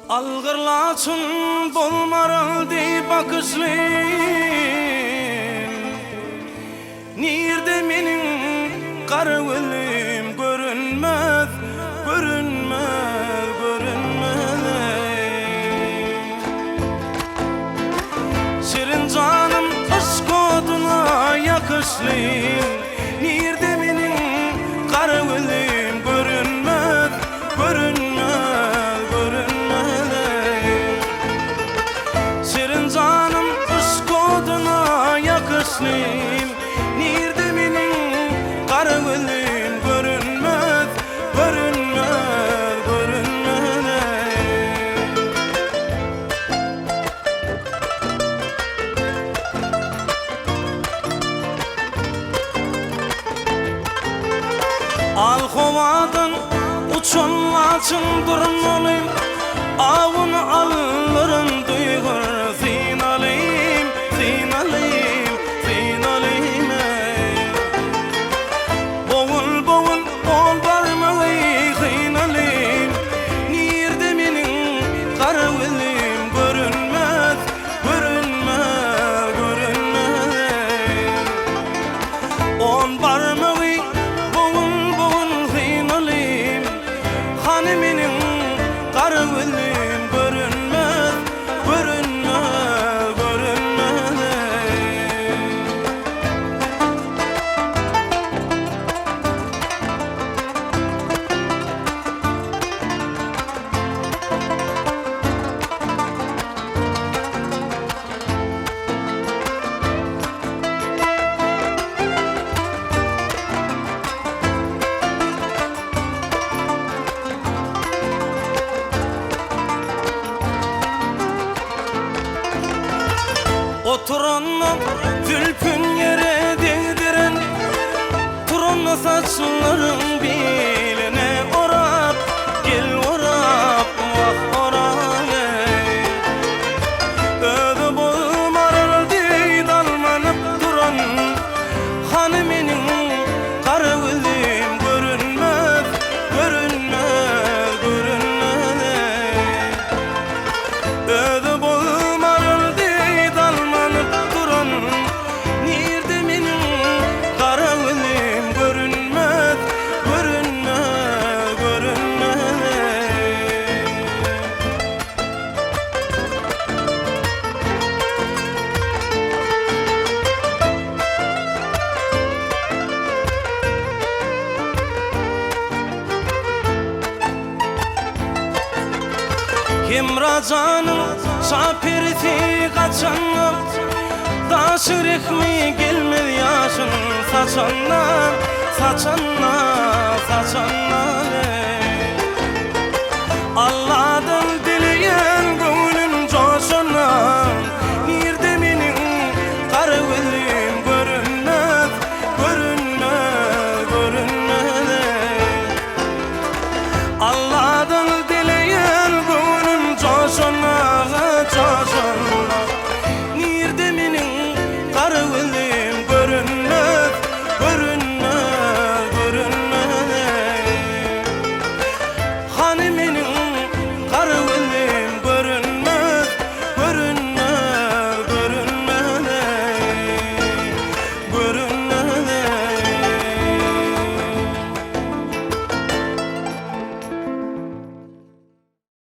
Algırlaçın bolmaral deyip bakışlıyım. Nirde menin karıvılım görünmez, görünmez, görünmez. Şirin canım aşk oduna yakışlıyım. Nirde menin karıvılım görünmez, görünmez. Nirde menin karıvılım görünmez, görünmez, görünmez. Al kovadan uçan laçın durmalıyım. Avını alırım duygur zinalıyım, zinalıyım. Oturanla tülpün yere değdiren, turanla saçların beline orap, gel orap, vah orap. Ödü bolmaral deyid almanıp duran, hanımının karıvılım görünmez, görünmez, görünmez. Ödü bolmaral deyid nirde menin karıvılım görünmez, görünmez, görünmez. Hemracanın şapirti kaçanlar, taşırık mı gelmedi yaşın saçanlar, saçanlar, saçanlar. Allah'da